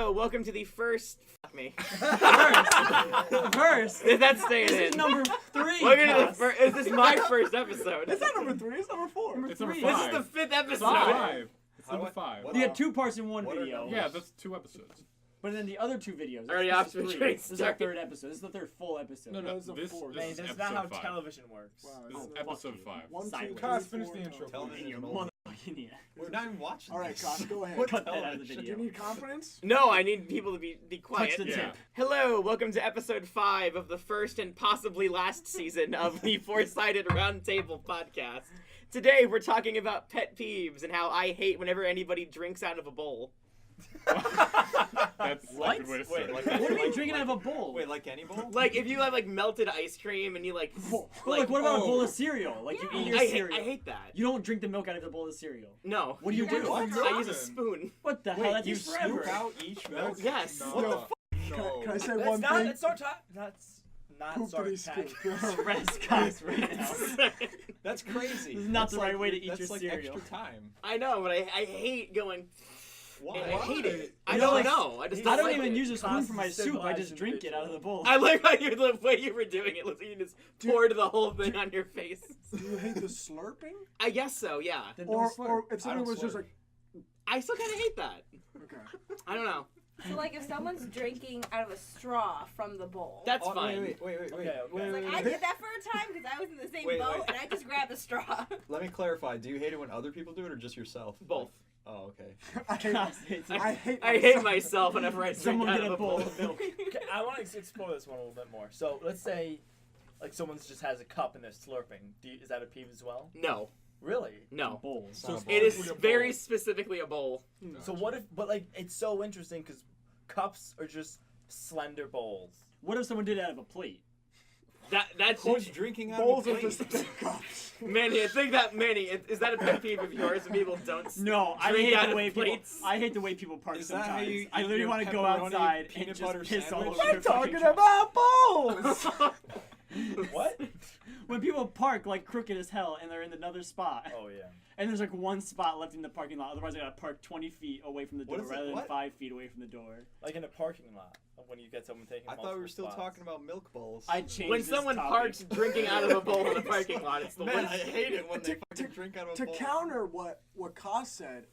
Hello, welcome to the first. Fuck me. First. That's staying This in. is number 3. Welcome to the first. Is this my first episode? It's not number 3, it's number 4. Number It's number 3. This five. is the 5th episode. Five. It's number 5. We had 2 parts in one What are video. numbers? Yeah, that's 2 episodes. But then the other 2 videos. Already this off is to a 3. great This is our start. 3rd episode. This is the 3rd full episode. No, That was the this fourth. is Man, that's episode not how 5. television works. Wow, This is Oh, episode fuck you. 5. 1, 2, Sideways. 3, Cos, finish 4, the intro. Television You is an motherfucking old- idiot. We're not even watching Alright, this. Kosh, go ahead. What Cut that out of the Do you video. need confidence? No, I need people to be quiet. Touch the Yeah. tip. Hello, welcome to episode 5 of the first and possibly last season of the Four-Sided Roundtable podcast. Today we're talking about pet peeves and how I hate whenever anybody drinks out of a bowl. That's What? a good way to Wait, start. like- What are you drinking out of a bowl? Wait, like any bowl? Like if you have like melted ice cream and you like, But, like, what about a oh. bowl of cereal? Like you eat your I cereal. hate that. You don't drink the milk out of the bowl of cereal. No. What do you do? What? I use a spoon. What the hell? Wait, That's you forever. scoop out each milk? Yes. What the fuck? No. Can I say That's one not, thing? That's not Poopity sarcastic. scoop. Rest Cox right now. That's crazy. This is not That's the right like- way to eat that's your like cereal. extra time. I know, but I hate going. Why? I hate it. I You don't know, like, know. I just I don't don't like even it. use a spoon for my Constant soup. I just civilized drink it out of the bowl. I like how the way you were doing it. Looks like you just poured the whole thing on your face. Do you hate the slurping? I guess so. Yeah. Then Or, don't slurp. or if somebody don't was just slurp. like, I still kind of hate that. okay. I don't know. So like if someone's drinking out of a straw from the bowl. That's Oh, fine. Wait. Okay, okay. It's like I did that for a time because I was in the same Wait, boat wait. and I just grabbed a straw. Let me clarify. Do you hate it when other people do it or just yourself? Both. Oh, okay. I hate myself whenever I drink Someone out get of a bowl bowl. of milk. Okay, I want to explore this one a little bit more. So let's say, like, someone just has a cup and they're slurping. Is that a peeve as well? No. Really? No. Bowls. So It is With a bowl. very specifically a bowl. So what if? But like, it's so interesting because cups are just slender bowls. What if someone did it out of a plate? That's Who's drinking out Bowls of are a just plate? cups. Manny. I think that Manny is that a pet peeve of yours when people don't. No, I Drink hate out the of way people. plates. I hate the way people park Is that how sometimes. you I eat literally your want to go pepperoni outside and peanut just butter piss all sandwich? over We're your fucking talking truck. about bowls! What? When people park like crooked as hell and they're in another spot, Oh yeah. and there's like one spot left in the parking lot, otherwise I gotta park 20 feet away from the What door is it? rather than What? 5 feet away from the door. Like in a parking lot when you get someone taking. I thought we were multiple still spots. talking about milk bowls. I changed When this someone topic. parks drinking out of a bowl in the parking lot, it's the Man, worst. I hate it when they fucking drink out of a To bowl. counter what Koss said,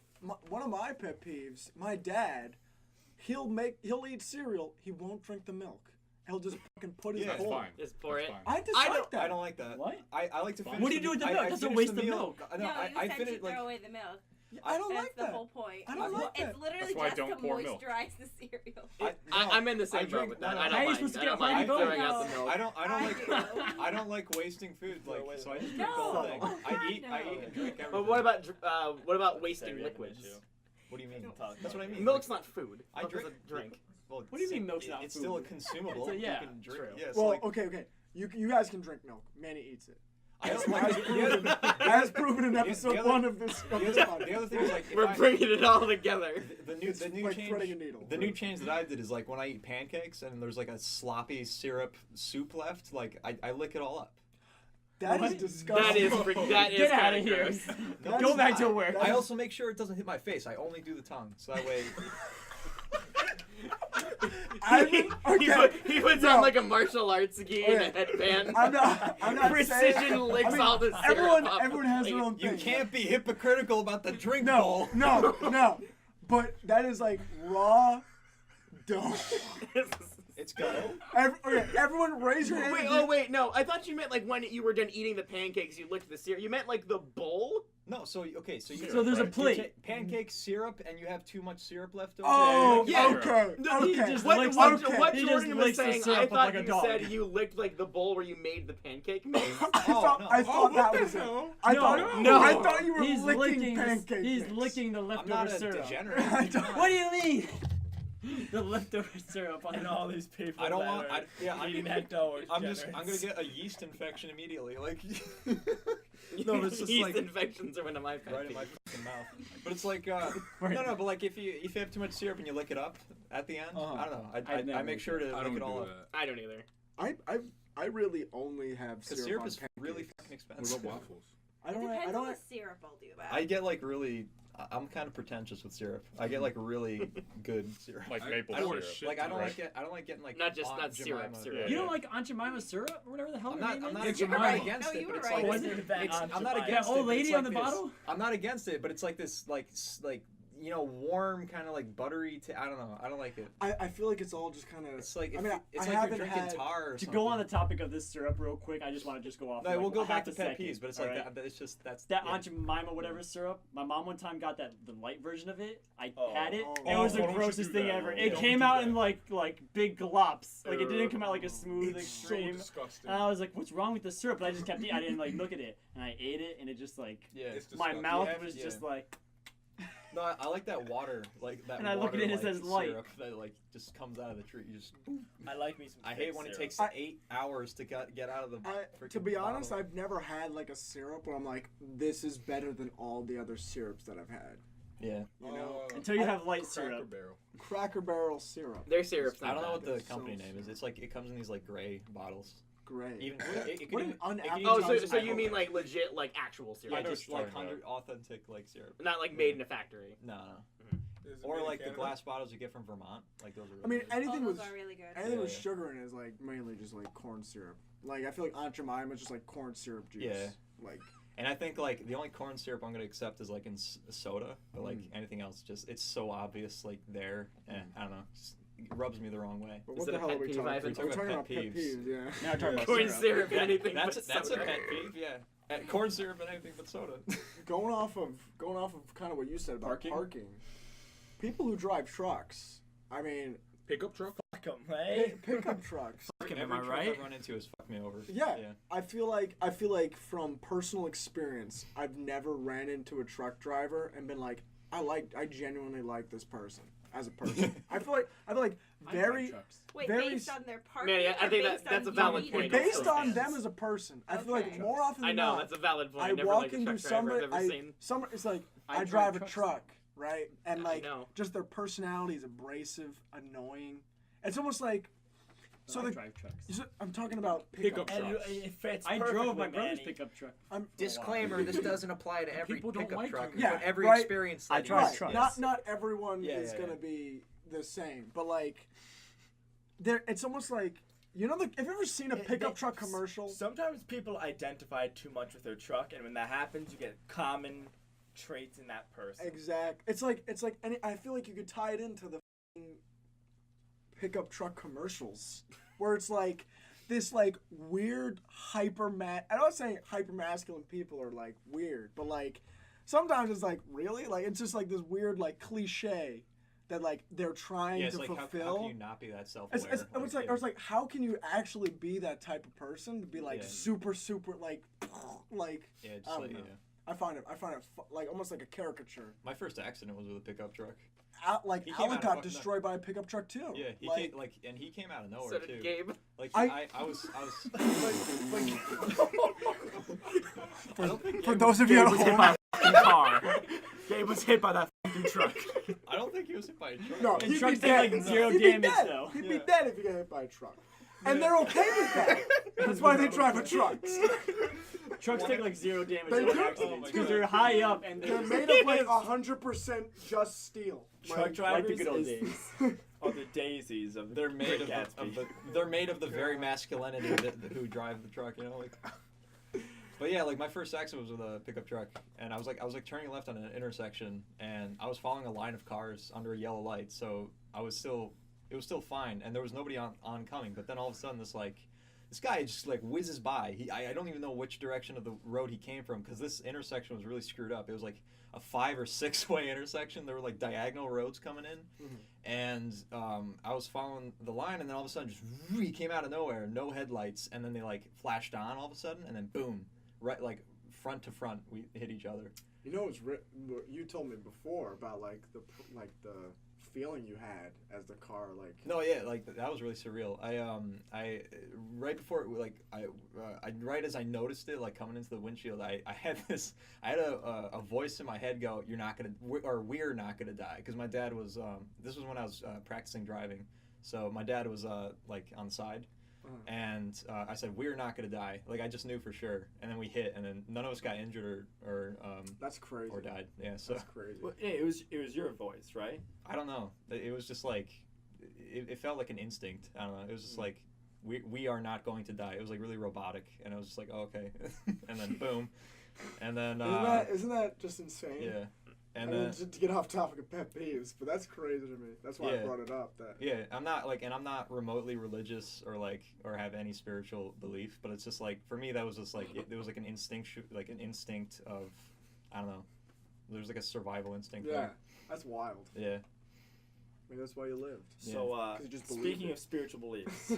one of my pet peeves, my dad, he'll eat cereal, he won't drink the milk. He'll just fucking put his Yeah, That's bowl. fine. Just pour That's it. fine. I dislike that. I don't like that. What? I like to finish. What do you do with the milk? I That's a finish waste the of meal. milk. No, I you finish said like. throw away the milk. I don't That's like the that. whole point. I don't like that. It's literally That's why I just don't to pour milk. moisturize the cereal. I'm in the same I boat drink- with that. no, I no. don't How are you mind. supposed to I get don't high mind vote? throwing out the No. milk. I don't like wasting food. Like wait, so I wait. just drink the whole No. thing. Oh, I God, eat no. and drink everything. But what about wasting Say we have an liquids? issue. What do you mean? Don't talk That's what I about mean. Milk's not food. I Milk is drink. a drink. Well, What do you mean milk's it's not It's food? still a consumable. It's a- yeah, you can drink. true. Yeah, so Well, like, okay. You guys can drink milk. Manny eats it. I don't like As proven in the episode other- 1 of this The other thing is like if We're I- bringing it all together. the new It's like threading a needle. The new change that I did is like when I eat pancakes and there's like a sloppy syrup soup left, like I lick it all up. That What? is disgusting. That is Get out kind of here. gross. That's Go back to not- work. that's- I also make sure it doesn't hit my face. I only do the tongue, so that way. He puts on like a martial arts gi and a Okay. headband. I'm not Precision saying, licks I mean, all the syrup everyone off the everyone has their plate. own thing. You can't be hypocritical about the drink bowl. No. But that is like raw dough. It's go. Everyone raise your hand. Wait, no. I thought you meant like when you were done eating the pancakes, you licked the syrup. You meant like the bowl? No, so okay, so you. So there's a you plate. take pancake syrup, and you have too much syrup left over. Oh, Yeah. okay. No, he Okay. just What, licks what, the- what he Jordan just was licks the saying, syrup I up thought like a you dog. said you licked like the bowl where you made the pancake mix. I thought that was it. I thought you were He's licking pancake He's mix. licking the I'm leftover not a syrup. degenerate. I don't- What do you mean? The leftover syrup on And all these people I don't that want. are I'm eating that dough are gonna degenerates. get a yeast infection immediately. Like. No, it's just Yeast like infections are one of my pet right in my peeves. fucking mouth. But it's like no, but like if you have too much syrup and you lick it up at the end, Uh-huh. I don't know. I've I never make sure to I lick don't it do all up. that. I don't either. I really only have Because syrup, syrup on is pancakes. really fucking What expensive. about waffles? I It don't. depends I on don't. the syrup I'll do that. I get like really I'm kind of pretentious with syrup. I get like really good syrup. Like I maple don't, syrup. like I don't Right. like it. I don't like getting like Not just- Aunt not syrup, Jemima. syrup. You don't like Aunt Jemima syrup or whatever the hell I'm her not. name I'm is? not, Yeah, I'm not Jemima. against No, it, you but were it's right. like Wasn't it that it's, Aunt I'm not Jemima? against That old it. but it's lady like on the this- bottle? I'm not against it, but it's like this like warm kind of like buttery. I don't know. I don't like it. I feel like it's all just kind of. It's like I mean, it's I like haven't you're drinking had. tar or To something. go on the topic of this syrup real quick, I just want to just go off. No, for, like, we'll go back half to a pet second, peeves, but it's like alright? that. It's just that's That yeah. Aunt Jemima whatever syrup. My mom one time got the light version of it. I Oh. had it. Oh. It was Oh, the don't you grossest do thing that. ever. Oh, It don't came do out that. in like big glops. Like it didn't come out like a smooth It's So extreme. disgusting. And I was like, "What's wrong with the syrup?" But I just kept eating. I didn't like look at it, and I ate it, and it just like Yeah. It's my disgusting. mouth Yeah, was yeah. just like. No, I like that water, like that. And I look at it and it water, says like, light. syrup that like just comes out of the tree. You just. I like me some. I thick hate when it syrup. takes I- 8 hours to get out of the. To freaking be honest, bottle. I've never had like a syrup where I'm like, this is better than all the other syrups that I've had. Yeah. You know, Until you have light Cracker syrup. Barrel. Cracker Barrel syrup, Their syrup's I not don't know bad. what the It's so company name is. It's like it comes in these like gray bottles. great. Even it could What even, an it could even Oh, unappetizing so you item. mean like legit, like actual syrup? yeah, I know just what you're like talking about. authentic like syrup. Not like made in a factory. No. Is it Or made in like the Canada? glass bottles you get from Vermont. Like those are. I mean, really good. anything those with are really good. anything with Yeah. sugar in it is like mainly just like corn syrup. Like I feel like Aunt Jemima is just like corn syrup juice. Yeah. Like And I think like the only corn syrup I'm gonna accept is like in soda, but like anything else, just it's so obvious like there. I don't know, just it rubs me the wrong way. But Is what it the a hell pet are we peeve, talking Ivan? about? We're talking about Pet pet peeves. peeves, yeah. Now we're talking about Corn syrup. syrup, anything That's but that's a soda. pet peeve, yeah. Corn syrup and anything but soda. Going off of kind of what you said about parking. People who drive trucks. I mean, Pickup truck? Fuck 'em, right? pickup trucks. Am Every I truck right? I've run into has fucked me over. Yeah, Yeah. I feel like from personal experience, I've never ran into a truck driver and been like, I genuinely like this person as a person. I feel like very Wait, very based on their parking? Man, yeah, I or think based that's on a valid you point. eating based those on things? them as a person. I feel like Okay. more often I than know not, that's a valid point. I I never walk liked a into truck driver somebody. I've ever seen. It's like I I drive drive a trucks, truck, right? And I like know. just their personality is abrasive, annoying. It's almost like so I the drive trucks. I'm talking about Pickup pickup. And trucks. it fits I drove perfectly, my brother's Manny. pickup truck. I'm Disclaimer: This doesn't apply to every People don't pickup like truck, them. Yeah, but every right. experience. I that drive you- trucks. yes. Not everyone Yeah, is yeah, gonna yeah. be the same, but like there it's almost like have you ever seen a pickup truck commercial? Sometimes people identify too much with their truck, and when that happens, you get common traits in that person. Exact. It's like and I feel like you could tie it into the f***ing pickup truck commercials where it's like this like weird I'm not saying hyper masculine people are like weird, but like sometimes it's like really like it's just like this weird like cliche that like they're trying Yeah, it's to like fulfill. how can you not be that self-aware? It's like how can you actually be that type of person to be like Yeah. super like yeah, just I don't like know. yeah. I find it like almost like a caricature. My first accident was with a pickup truck. Like He came Alec out got of- destroyed by a pickup truck too. Yeah, he came out of nowhere So too. did Gabe. Like I- I was. For those of you at Gabe was hit home, by a fucking car. Gabe was hit by that fucking truck. I don't think he was hit by a truck. no, And he'd trucks be take, dead. like, zero He'd be damage, dead. though. He'd Yeah. be dead if he got hit by a truck. And they're okay with that. That's why they drive a trucks. Trucks take like zero damage They in do? accidents Oh my because God. they're high up and They're they're made of like 100% just steel. Truck Like, drivers like the good old is- days. are the daisies of They're made Great of Gatsby. they're made of the very masculinity who drive the truck, you know, like. But yeah, like my first accident was with a pickup truck, and I was like turning left on an intersection, and I was following a line of cars under a yellow light, so it was still fine, and there was nobody oncoming. But then all of a sudden, this guy just like whizzes by. I don't even know which direction of the road he came from because this intersection was really screwed up. It was like a 5 or 6 way intersection. There were like diagonal roads coming in, and I was following the line, and then all of a sudden just he came out of nowhere, no headlights, and then they like flashed on all of a sudden, and then boom, right like front to front we hit each other. You know, what you told me before about like the feeling you had as the car like. No, yeah, like that was really surreal. I right before right as I noticed it, like coming into the windshield, I had a voice in my head go, "You're not gonna, we're not gonna die," because my dad was. This was when I was practicing driving, so my dad was like on the side, and I said we're not gonna die. Like I just knew for sure, and then we hit, and then none of us got injured or That's crazy. or died. Yeah, so That's crazy. Well, it was your voice, right? I don't know. It was just like it felt like an instinct. I don't know. It was just like we are not going to die. It was like really robotic, and I was just like, oh, okay, and then boom, and then Isn't that just insane? yeah. And I mean, then just to get off topic of pet peeves, but that's crazy to me. That's why I Yeah. brought it up. That yeah, I'm not remotely religious or have any spiritual belief, but it's just like for me that was just like it was like an instinct of I don't know. There's like a survival instinct. yeah, there. that's wild. Yeah. Maybe that's why you lived. Yeah. So, 'Cause you just believe speaking it. of spiritual beliefs,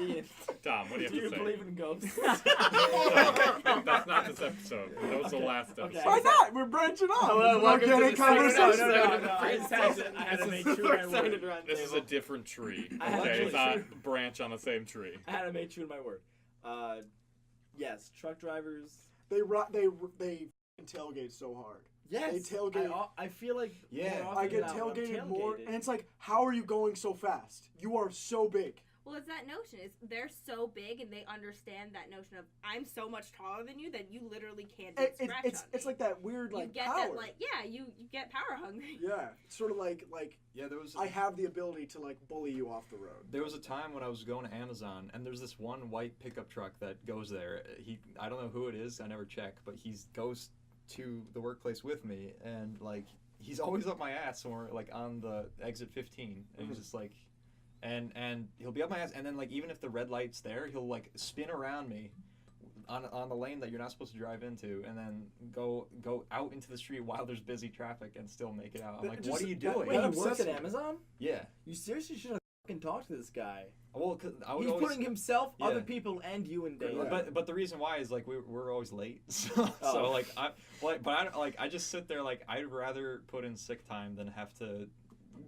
Ian, Tom, what do you have do you to say? believe in ghosts? That's not this episode. That was the last episode. Okay. Why not? We're branching off. Hello, welcome to Organic the second conversation. episode. I had to make sure my Four-sided word. round This is a table. different tree. I have Okay, to it's not branch on the same tree. I had to make true to my word. Yes, truck drivers. They tailgate so hard. Yes, They tailgate. I feel like Yeah. more often I get than not, I'm tailgated more, tailgated. and it's like, how are you going so fast? You are so big. Well, it's that notion. They're so big and they understand that notion of I'm so much taller than you that you literally can't get scratch on me. It's like that weird you like get power. that like you get power hungry. Yeah, it's sort of like Yeah, there was I have the ability to like bully you off the road. There was a time when I was going to Amazon, and there's this one white pickup truck that goes there. I don't know who it is. I never check, but he goes to the workplace with me, and like he's always up my ass when we're like on the exit 15, and he's just like, and he'll be up my ass, and then like even if the red light's there, he'll like spin around me on the lane that you're not supposed to drive into, and then go out into the street while there's busy traffic and still make it out. I'm like, what are you doing? Wait, That he works upsets at me. Amazon? Yeah. You seriously should have fucking talked to this guy. Well, 'cause I would He's always, putting himself, Yeah. other people, and you in danger. Yeah. But the reason why is like we're always late, so like I just sit there like I'd rather put in sick time than have to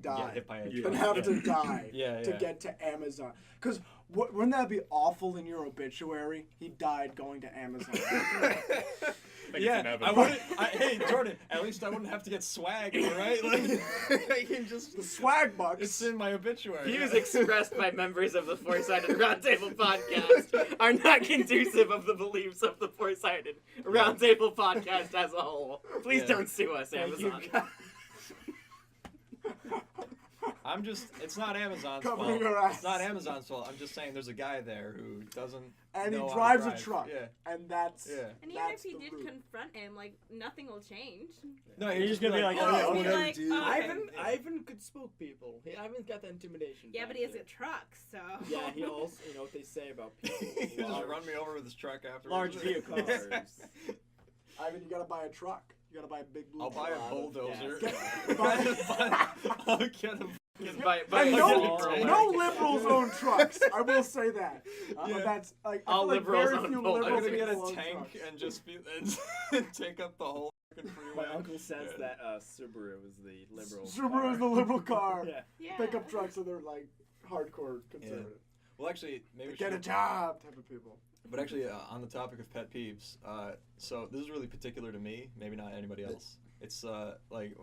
Die. get hit by a Yeah. truck. And have to die Yeah, to yeah. get to Amazon. Because wouldn't that be awful in your obituary? He died going to Amazon. I think it's Yeah, inevitable. hey Jordan, at least I wouldn't have to get swag, right? Like I can just The swag bucks. it's in my obituary. Views expressed by members of the Four-Sided Roundtable podcast are not conducive of the beliefs of the Four-Sided Roundtable podcast as a whole. Please Yeah. don't sue us, Thank you, Amazon. guys. I'm just it's not Amazon's Covering fault. her ass. It's not Amazon's fault. I'm just saying there's a guy there who doesn't And he know how to drives a drive. truck. Yeah. And that's Yeah. And even if that's he the did root. confront him, like nothing will change. No, You're just gonna be like, oh, oh, yeah, yeah, He'll be whatever, like, dude. oh, Ivan could spook people. Ivan's got the intimidation. Yeah, but he has factor. a truck, so. Yeah, he also, you know what they say about people. He just large- run me over with his truck after. large vehicles. Ivan, you gotta buy a truck. You gotta buy a big blue I'll buy a truck. bulldozer. Get- I'll get him. By And no- no liberals own trucks. I will say that. Yeah. But that's like I All feel like liberals very own few bulldozers. I'm liberals gonna get a own tank trucks. and just and take up the whole fucking freeway. My uncle says Yeah. that Subaru is the liberal. Subaru is the liberal car. Yeah. Yeah. Pickup trucks are they're like hardcore conservative. Well, actually, maybe we Get a should. job type of people. But actually, on the topic of pet peeves, so this is really particular to me. Maybe not anybody else. It's like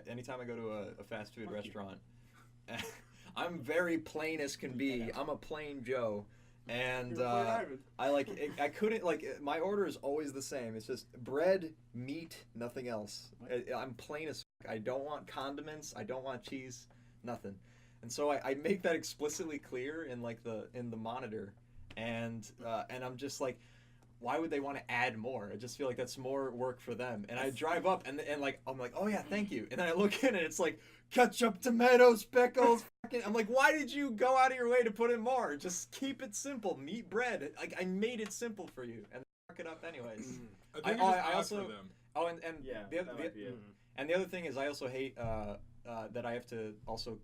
anytime I go to a fast food restaurant, I'm very plain as can be. I'm a plain Joe, and You're plain Ivan. I couldn't my order is always the same. It's just bread, meat, nothing else. I'm plain as fuck. I don't want condiments. I don't want cheese, nothing. And so I make that explicitly clear in the monitor, and I'm just like, why would they want to add more? I just feel like that's more work for them. And I drive up and like I'm like, oh yeah, thank you. And then I look in and it's like ketchup, tomatoes, pickles. I'm like, why did you go out of your way to put in more? Just keep it simple. Meat, bread. Like I made it simple for you, and fuck it up anyways. I think I it's just odd also- for them. Oh, and Yeah, the other that might be it. and the other thing is I also hate that I have to also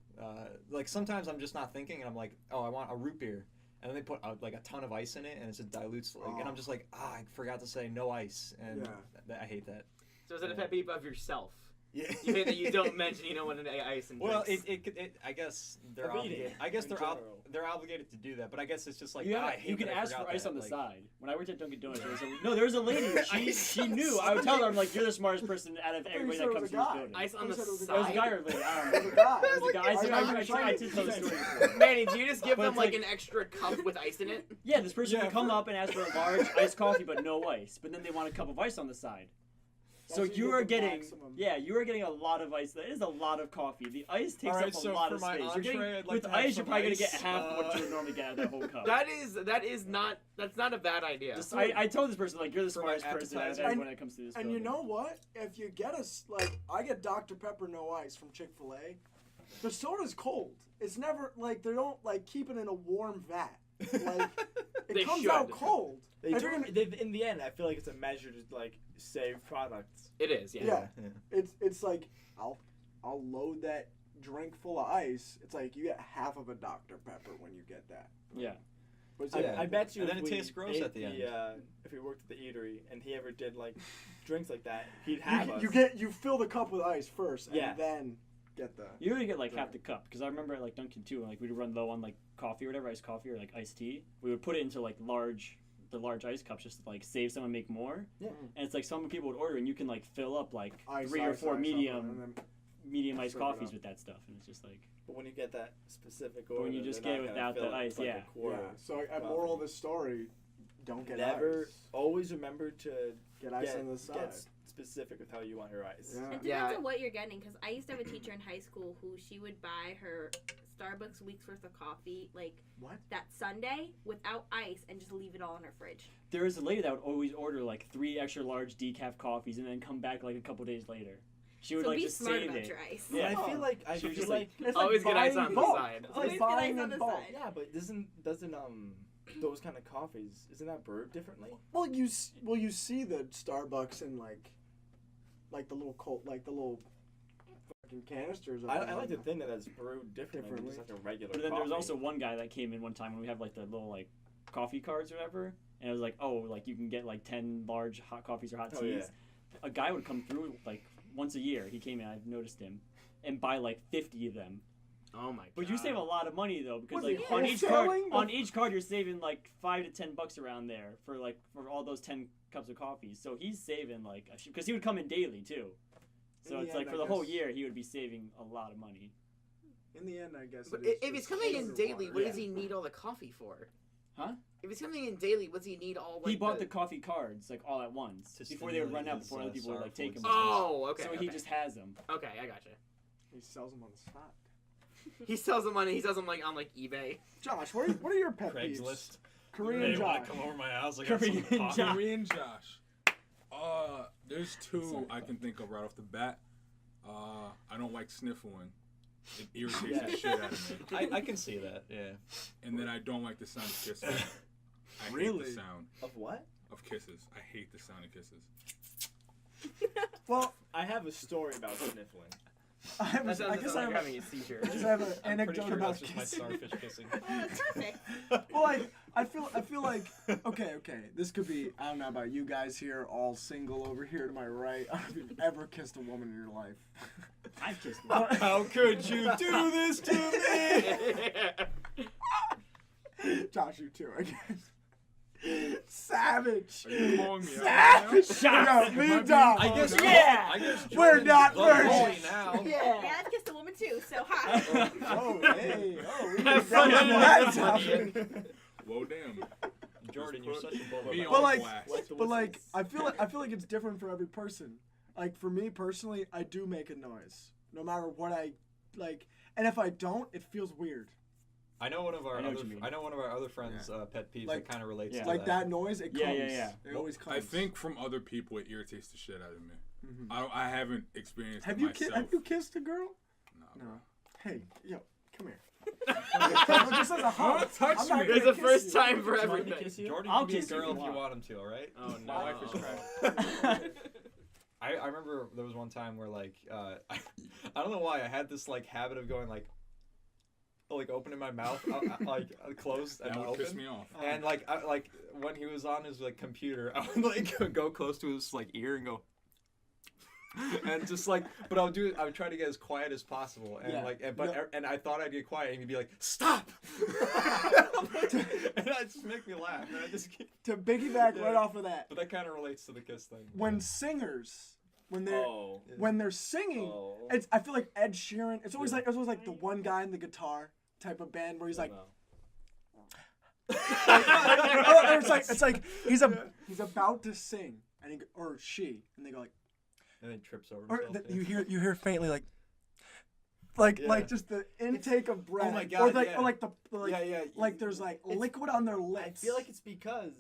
like sometimes I'm just not thinking and I'm like, oh, I want a root beer. And then they put like a ton of ice in it, and it just dilutes. And I'm just like, I forgot to say no ice, and I hate that. So is it a pet peeve of yourself? Yeah. You hate that you don't mention you don't want any ice and Well, drinks. I guess they're Of eating obligated. I guess in they're general. they're obligated to do that. But I guess it's just like You, I have, hate you can that I ask for forgot ice that, on the like- side. When I worked at Dunkin' Donuts, there was a lady. She knew. I would tell her, I'm like, you're the smartest person out of everybody said that it comes was to a this guy. building. Ice on the Who said it was a side. It was a guy or a lady. I don't It was know. a guy. It was a guy. I did tell the story before. Manny, do you just give But them it's like like- an extra cup with ice in it? Yeah, this person Yeah, would come for- up and ask for a large iced coffee, but no ice. But then they want a cup of ice on the side. So That's you you are get the getting, maximum. you are getting a lot of ice. That is a lot of coffee. The ice takes Alright, up a so lot for of my space. You're entree, getting, I'd like with to have ice, you're some probably gonna ice. get half what you would normally get out of that whole cup. That's not a bad idea. Just, I told this person like you're the For my smartest person out of appetizer. everyone that comes to this And building. you know what? If you get us like, I get Dr Pepper no ice from Chick-fil-A. The soda's cold. It's never like they don't like keep it in a warm vat. Like They it comes should. out cold. They If do, you're gonna- in the end, I feel like it's a measure to like save products. It is, yeah. Yeah. It's like I'll load that drink full of ice. It's like you get half of a Dr Pepper when you get that. Yeah. But Yeah. I bet you And if then it we tastes gross ate at the end. if we worked at the eatery and he ever did like drinks like that, he'd have us. you fill the cup with ice first, Yeah. and then get the. You only get like half the cup because I remember at like Dunkin' too, when like we'd run low on like coffee or whatever, iced coffee or like iced tea. We would put it into like the large ice cups just to like save some and make more. Yeah. And it's like some people would order and you can like fill up like Ice, 3 or ice, 4 ice, medium and then iced serve it coffees up. with that stuff, and it's just like But when you get that specific But order, when you just they're get it not gonna without fill the it ice, with, like, yeah. a quart Yeah. of So a coffee. moral of the story: don't get Never. ice. Always remember to Get ice get, on the side. get specific with how you want your ice. Yeah. It depends Yeah. on what you're getting, because I used to have a teacher in high school who she would buy her Starbucks week's worth of coffee like What? that Sunday without ice and just leave it all in her fridge. there was a lady that would always order like 3 extra large decaf coffees and then come back like a couple days later. She would So like be just smart save about it. your ice. Yeah. I feel like She was just like- It's Always get ice buying on in the bulk. side. It's Always like get ice buying on in the bulk. side. yeah, but doesn't those kind of coffees isn't that brewed differently? Well, you see the Starbucks in like the little fucking canisters. of I it. like to think that it's brewed differently, than just like a regular. But then there was coffee. also one guy that came in one time when we have like the little like coffee cards or whatever, and it was like, oh, like you can get like 10 large hot coffees or hot teas. Oh, yeah. A guy would come through like once a year. He came in, I've noticed him, and buy like 50 of them. Oh my god. But you save a lot of money though, because Was like he on each card, wholesaling? on each card you're saving like $5 to $10 around there for all those 10 cups of coffee. So he's saving like because he would come in daily too. So In the it's end, like for I the whole guess- year he would be saving a lot of money. In the end, I guess. But it is if he's just coming in sugar daily, water. what Yeah. does he need all the coffee for? Huh? If he's coming in daily, what does he need all like He bought the coffee cards like all at once To before they would run stimulate out his, before other people would like take them. sorrowful Oh, okay. So okay. he just has them. Okay, I gotcha. He sells them on the spot. He sells them like on like eBay. Josh, what are your pet peeves? Craigslist. Korean Hey, Hey, Josh. want to come over to my house? I got Korean some coffee. Josh. Korean Josh. There's two I can think of right off the bat. I don't like sniffling. It irritates the shit out of me. I can see that. Yeah. And then I don't like the sound of kisses. I hate Really? the sound Of what? of kisses. I hate the sound of kisses. Well, I have a story about sniffling. I have. That I sounds guess like I you're have. having a seizure. I just have an I'm pretty anecdote sure about that's just my kissing. starfish kissing. Oh, that's perfect. Well, I feel like okay. This could be. I don't know about you guys here, all single over here to my right. I don't know if you've ever kissed a woman in your life. I've kissed them. How could you do this to me? Josh, you too, I guess. Savage. Are you calling me out Savage. right now? Yo, me and Dom. I guess. Yeah. I guess We're Jordan's not the virgins. boy now. Yeah, I've kissed a woman too, so hi. Oh, hey. Oh, we Have can fun down with that that. topic. Well, damn. Jordan, you're such a Me bully. on But like, blast. but like, I feel like it's different for every person. Like for me personally, I do make a noise, no matter what I like, and if I don't, it feels weird. I know one of our I know what other. you mean. I know one of our other friends' pet peeves Like- that kind of relates Yeah. to Like that noise, it comes. Yeah, yeah, yeah. It always comes. I think from other people it irritates the shit out of me. Mhm. I haven't experienced Have it you myself. have you kissed a girl? Nah, No. bro. Hey, yo, come here. Just as a hug. Don't touch I'm not me. gonna There's a kiss first you. time for Do you want me to everything. kiss you? Jordan I'll can be a kiss you girl if if you you want. want him to. All right. Oh My no. wife is pregnant. I remember there was one time where like I don't know why I had this like habit of going like opening my mouth like closed and That would open. piss me off. And like when he was on his like computer, I would like go close to his like ear and go. And just like, but I would try to get as quiet as possible, and and I thought I'd get quiet, and he'd be like, "Stop!" And that just make me laugh. And I just To piggyback right off of that, but that kind of relates to the kiss thing. when singers, when they're singing, Oh. I feel like Ed Sheeran. It's always like the one guy in the guitar type of band where he's like. It's like he's about to sing and or she, and they go like. And then trips over Or himself. you hear faintly like just the intake of breath. Oh my God, like there's like liquid on their lips. I feel like it's because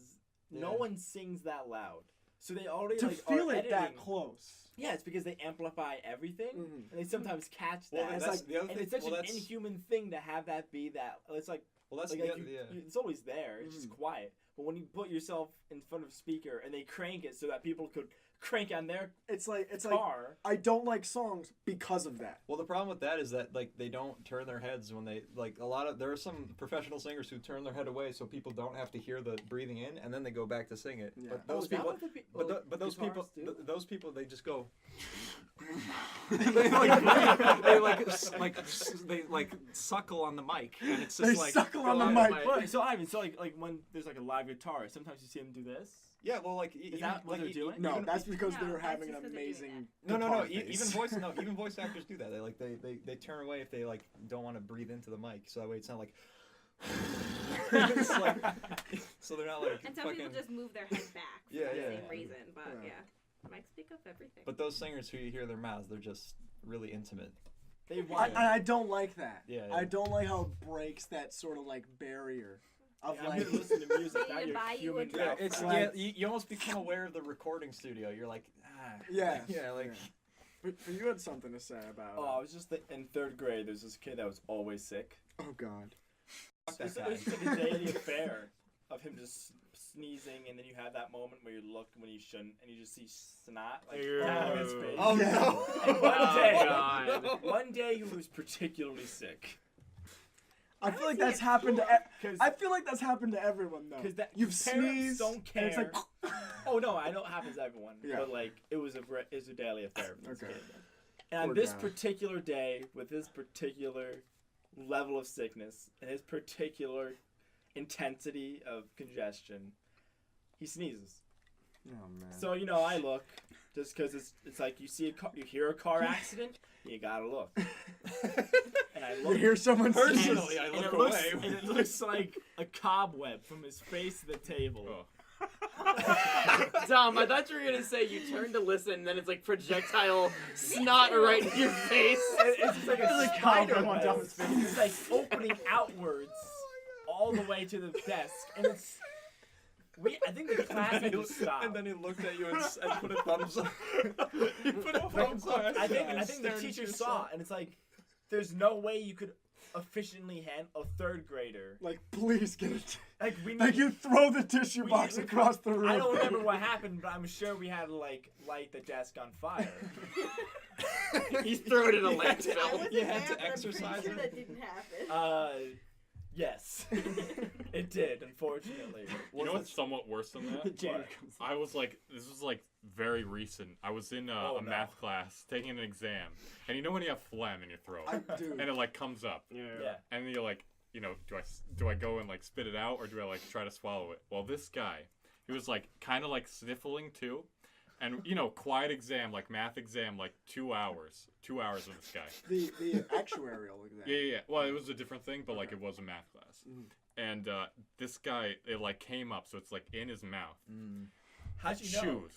no one sings that loud, so they already to like feel are it that editing. close. Yeah, it's because they amplify everything, Mhm. and they sometimes catch that. Well, And that's the other and thing. it's such Well, an that's inhuman thing to have that be that. It's like, well, that's like, the like other, you, it's always there. It's just quiet. But when you put yourself in front of a speaker and they crank it so that people could crank on their It's like car. I don't like songs because of that. Well, the problem with that is that like they don't turn their heads when they like there are some professional singers who turn their head away so people don't have to hear the breathing in, and then they go back to sing it. Yeah. But Oh, those is that people, what the but those people, guitarists do? those people, they just go. they like suckle on the mic, and it's just They like suckle on the go mic. Wait, so Ivan, so like when there's like a live guitar, sometimes you see them do this. Yeah, well, like Is that what they're doing? No, that's because No, they're that's having just an 'cause they're doing amazing. No, guitar even face. voice actors do that. They like they turn away if they like don't want to breathe into the mic, so that way it's not like. It's like so they're not like And some fucking. people just move their head back for Yeah, the yeah. same reason. But Yeah. mics pick up everything. But those singers who you hear their mouths, they're just really intimate. They I, want. and I don't like that. Yeah, I yeah. don't like how it breaks that sort of like barrier of I'm like. gonna listen to music. We Now need to you're buy you human. a Yeah, girlfriend. it's Like- you almost become aware of the recording studio. You're like, Yeah. yeah, like. But you had something to say about. Oh, I was just in third grade. There's this kid that was always sick. Oh God. Fuck that It's guy. like a daily affair of him just sneezing, and then you have that moment where you look when you shouldn't, and you just see snot like down his face. Oh Yeah. no! And one day, God. one day he was particularly sick. I feel like see that's it happened to. Cause, I feel like that's happened to everyone though. 'cause that You've parents sneezed. don't And care. it's like. Oh no, I know it happens to everyone. Yeah. But like it was a daily affair for this Okay. kid. And on Poor this guy. particular day, with his particular level of sickness and his particular intensity of congestion, he sneezes. Oh man. So I look just because it's like you see you hear a car accident, you gotta look. And I You look. hear someone sneeze. Personally, I and look it looks, away. and it looks like a cobweb from his face to the table. Oh. Dom, I thought you were gonna say you turn to listen, and then it's like projectile snot right in your face. It's just like a Like spider cobweb on web. top of his face. It's like opening outwards all the way to the desk, and it's. I think the class had to stop. And then he looked at you and put a thumbs up. He put a thumbs up. I think the teacher saw it, and it's like, there's no way you could efficiently handle a third grader. Like, please get it. Like we need. Like you throw the tissue we- box we- across the room. I don't remember what happened, but I'm sure we had to like light the desk on fire. He's throwing it in a I landfill. wasn't You had there, to but I'm exercise pretty sure it? that didn't happen. Yes, it did. Unfortunately. You know what's somewhat worse than that? The janitor What? comes. I was like, this was like very recent. I was in Oh, a no. math class taking an exam, and you know when you have phlegm in your throat, Dude. and it like comes up, Yeah. and then you're like, do I go and like spit it out, or do I like try to swallow it? Well, this guy, he was like kind of like sniffling too, and quiet exam, like math exam, like 2 hours. 2 hours with this guy. The actuarial exam. Yeah. Well, it was a different thing, but like it was a math class. And this guy, it like came up, so it's like in his mouth. How'd you know? Chews.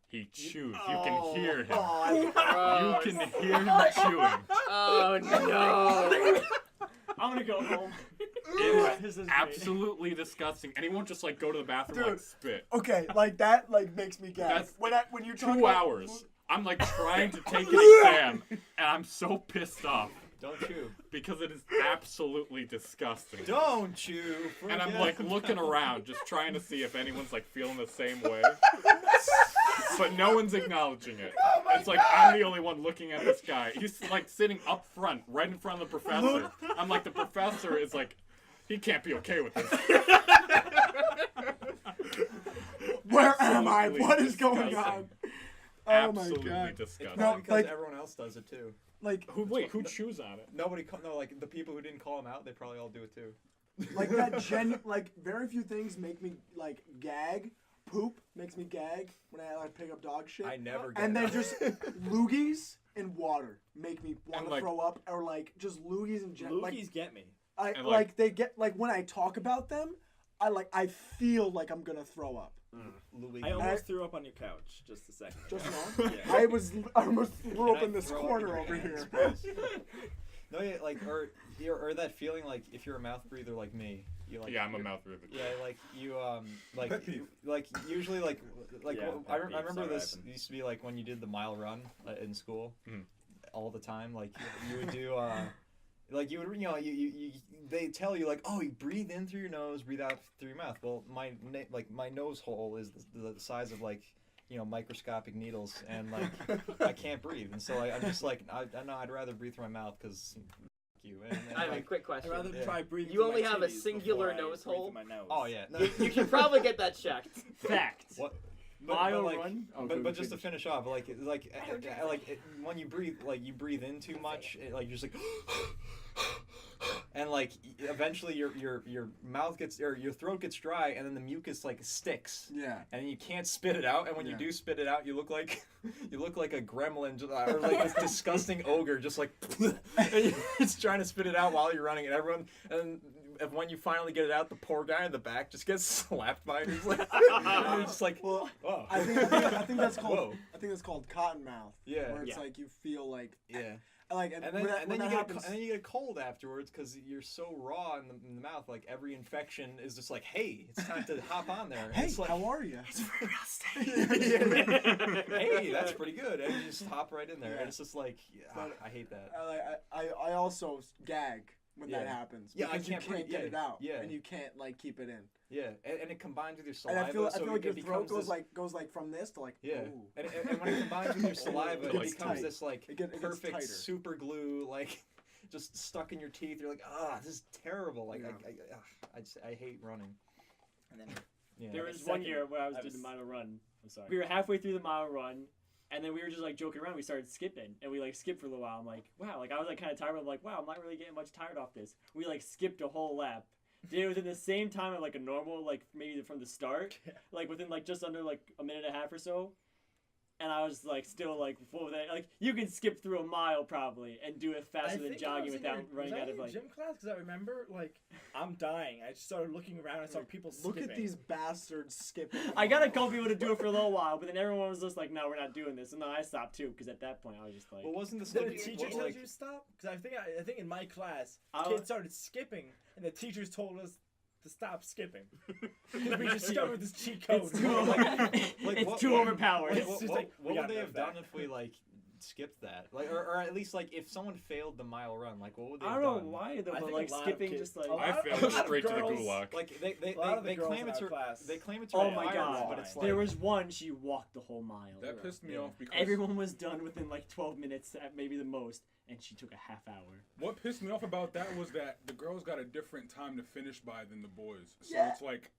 He chews. You can hear him. Gross. You can hear him chewing. Oh no. I'm gonna go home. It's This is great. absolutely disgusting. And he won't just like go to the bathroom and like Dude. spit. Okay, like that like makes me gag. That's When you talk 2 about- hours. I'm like trying to take an exam, and I'm so pissed off Don't chew. because it is absolutely disgusting. Don't chew. And I'm like looking around, just trying to see if anyone's like feeling the same way. But no one's acknowledging it. It's like I'm the only one looking at this guy. He's like sitting up front, right in front of the professor. I'm like, the professor is like, he can't be okay with this. Where am I? Absolutely What is going disgusting. on? Oh my absolutely God. It's disgusting. No, probably because like- everyone else does it too. Like Who chews on it? Nobody, no, like the people who didn't call him out, they probably all do it too. like that like very few things make me like gag. Poop makes me gag when I like pick up dog shit. I never get And then it. just loogies and water make me want And, to like- throw up, or like just loogies in general. Like, Loogies get me. I and, like they get like when I talk about them, I feel like I'm gonna throw up. Louis. I almost threw up on your couch just a second Just ago. now, Yeah. I almost threw Can up I in this throw up in corner your over hands, here. please? No, yeah, like or that feeling like if you're a mouth breather like me, you like. Yeah, I'm a you're- mouth breather. Yeah, like you like Pet peeve. like usually like Yeah, I pet peeve, remember sorry, this Ivan. used to be like when you did the mile run in school Mhm. all the time. Like you would do like you would you they tell you like, oh, you breathe in through your nose, breathe out through your mouth. Well, my nose hole is the size of like microscopic needles, and like I can't breathe, and so I'm just like I know I'd rather breathe through my mouth because you and I have a like, quick I'd question. rather Yeah. try breathing You through only my have a titties singular before I nose breathe hole? through my nose. oh yeah, no, You should probably get that checked. Fact. what. Mile like, run. Oh, but good, just to good. finish off, when you breathe, like you breathe in too much, like you're just like, and like eventually your mouth gets or your throat gets dry, and then the mucus like sticks, Yeah. and you can't spit it out. And when you Yeah. do spit it out, you look like a gremlin or like this disgusting ogre, just like and you're just trying to spit it out while you're running, and everyone and when you finally get it out, the poor guy in the back just gets slapped by it. He's like, and you're just like, Well, oh. I think that's called Whoa. cotton mouth. Yeah. Where it's Yeah. like you feel like Yeah. like And when then that you happens. get a cold afterwards because you're so raw in the mouth. Like every infection is just like, hey, it's time to hop on there. And Hey, it's like, how are you? hey, that's pretty good. And you just hop right in there, and it's just like, But- I hate that. I also gag when that Yeah. happens. Yeah, I because can't you can't breathe, get yeah, it out. yeah. And you can't like keep it in. Yeah, and it combines with your And saliva. I feel so like it your throat becomes goes like from this to like Yeah, ooh. and when it combines with your saliva, It it gets becomes tight. this like It gets perfect tighter. super glue, like just stuck in your teeth. You're like, this is terrible. Like Yeah. I hate running. And then Yeah. There was second, one year where I was I doing the was- mile run. I'm sorry. We were halfway through the mile run, and then we were just like joking around. We started skipping, and we like skipped for a little while. I'm like, wow, like I was like kind of tired. I'm like, wow, I'm not really getting much tired off this. We like skipped a whole lap. Did it within the same time of like a normal, like maybe from the start, like within like just under like a minute and a half or so. And I was like still like full of that. Like you can skip through a mile probably and do it faster than jogging without running out of like. gym class because I remember like I'm dying. I just started looking around and saw people Look skipping. at these bastards skipping. I got a couple people to do it for a little while, but then everyone was just like, "No, we're not doing this." And then I stopped too because at that point I was just like, Well, wasn't the Did the skipping teacher tell like you to stop? Because I think in my class, I- kids started skipping, and the teachers told us to stop skipping. Because we discovered this cheat code. "It's too, it's what- too what- overpowered." Like, It's just like, we what got would they no have done back. if we like skipped that? Like, or at least like if someone failed the mile run, like what would they I have don't know done? why though, I but think like a lot of skipping kids- just like. a lot I of- failed a lot of straight to the girls- gulag. Like A lot of the they girls claim in it's our class- they claim it's Oh my required, god! but it's There like There was one. She walked the whole mile. That pissed me Yeah. off because Everyone was done within like 12 minutes at maybe the most, and she took a half hour. what pissed me off about that was that the girls got a different time to finish by than the boys. So Yeah. it's like,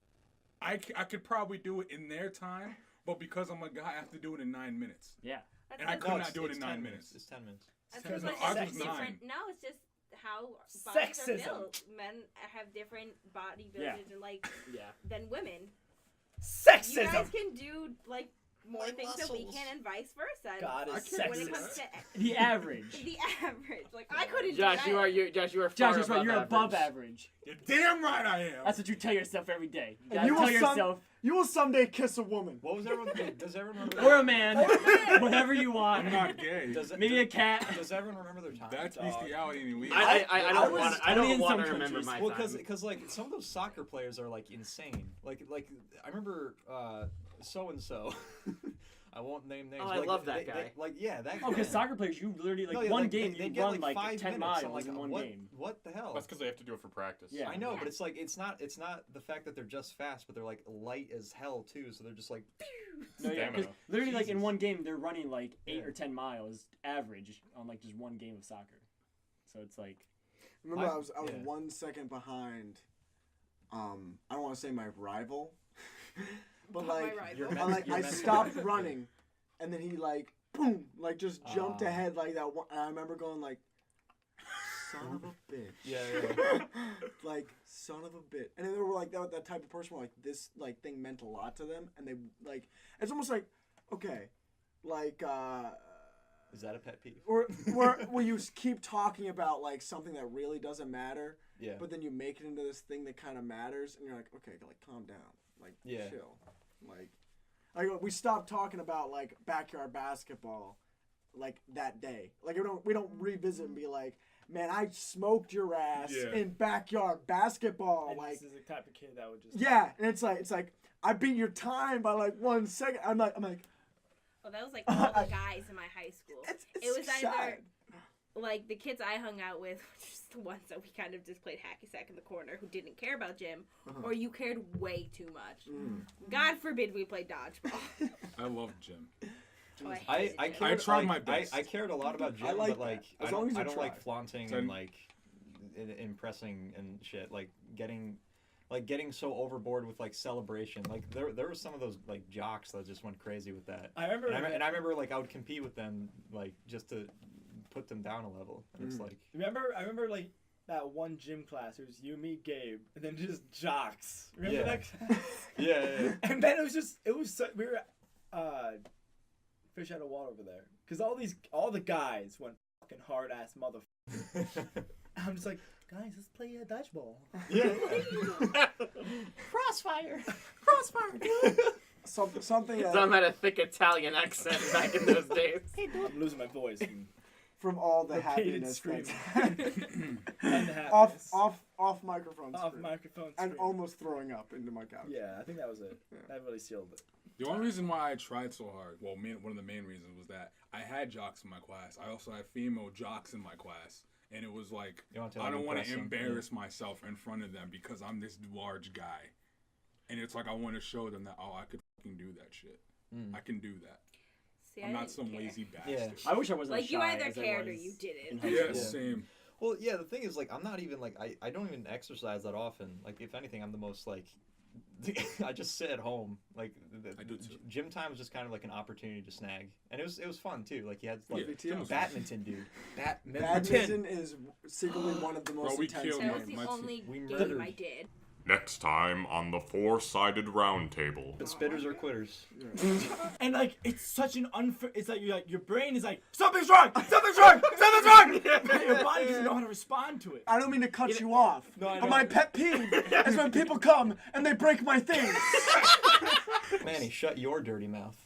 I could probably do it in their time, but because I'm a guy, I have to do it in 9 minutes. Yeah. And I That's could No, not it's- do it it's in 10 9 minutes. It's 10 minutes. Because No, it's ours like was different. 9. Now it's just how bodies are Sexism. built. Men have different body Yeah. buildings and like Yeah. than women. You Sexism. guys can do like more Like things that we muscles. can and vice versa. God is I can't when it do comes that. to The average. the average, like I couldn't. Josh, do you that. are Josh, you are Josh far is right. You're above average. average. You're damn right I am. That's what you tell yourself every day. You And gotta you tell will yourself, You will someday kiss a woman. What was everyone? Does everyone remember? or a man, whatever you want. I'm not gay. Maybe a cat. Does everyone remember their time? That's bestiality and illegal. I don't was want I only don't in want to some remember countries. my Well, time. because like some of those soccer players are like insane. Like I remember so and so. I won't name names. Oh, but, I like, love that they- guy. like yeah, that. Oh, because guy. soccer players, you literally like No, yeah, one like, game, they you get, run like, like 5 10 minutes. miles I'm like, in one what, game. What the hell? That's because they have to do it for practice. Yeah. I know, Yeah. but it's like it's not the fact that they're just fast, but they're like light as hell too. So they're just like. No, yeah, because Stamina. literally like in Jesus. one game, they're running like 8 Yeah. or 10 miles average on like just one game of soccer. So it's like, Remember, My- I was yeah. 1 second behind. I don't want to say my rival, but Not my like rival. You're I meant- like you're I meant to stopped win. running, and then he like boom, like just jumped ahead like that one. And I remember going like, son of a bitch. Yeah. Like son of a bitch. And then they were like that type of person where like this like thing meant a lot to them, and they like it's almost like okay, like Is that a pet peeve? or where you keep talking about like something that really doesn't matter, Yeah. but then you make it into this thing that kind of matters, and you're like, okay, like calm down, like chill, like we stopped talking about like backyard basketball, like that day. Like we don't revisit and be like, man, I smoked your ass in backyard basketball. And like this is the type of kid that would just. yeah, and it's like I beat your time by like 1 second. I'm like. Oh, that was like all the guys in my high school. It's It was sad. either like the kids I hung out with, which is the ones that we kind of just played hacky sack in the corner, who didn't care about gym, or you cared way too much. God forbid we played dodgeball. I love gym. Oh, I I tried my best. I cared a lot about gym, I like but like that. As long as you I don't try. like flaunting So- and like impressing and shit. Like getting so overboard with like celebration. Like there were some of those like jocks that just went crazy with that. I remember. And I remember like I would compete with them like just to put them down a level. And it's like I remember like that one gym class. It was you, me, Gabe, and then just jocks. Remember Yeah. that class? yeah. And then we were fish out of water over there because all the guys went fucking hard ass motherfucker. I'm just like, guys, let's play dodgeball. Yeah. Crossfire. Something Some had a thick Italian accent back in those days. I'm losing my voice. from all the Repeated happiness screaming. that's And the off happiness. microphone Off scream. microphone. and screaming. almost throwing up into my couch. Yeah, I think that was it. Yeah. That really sealed it. The only reason why I tried so hard, well, one of the main reasons was that I had jocks in my class. I also had female jocks in my class. And it was like, You want to, I like, don't want impress to them, embarrass myself in front of them because I'm this large guy. And it's like, I want to show them that, I could fucking do that shit. I can do that. See, I'm I not didn't some care. lazy bastard. I wish I wasn't Like shy you either as I cared or was you in didn't. high Yeah, school. same. Well, yeah, the thing is, like, I'm not even, like, I don't even exercise that often. Like, if anything, I'm the most, like, I just sit at home. Like, I do too. gym time was just kind of like an opportunity to snag. And it was fun, too. Like, he had, like, Me too. badminton, dude. Badminton is secretly one of the most we intense killed That my- was the games. only we game murdered. I did. Next time on the Four-Sided Roundtable. But spitters are quitters. And like, it's such an unfair. It's like your brain is like, something's wrong, something's wrong, something's wrong. But your body doesn't know how to respond to it. I don't mean to cut you off, I but my pet peeve is when people come and they break my things. Manny, shut your dirty mouth.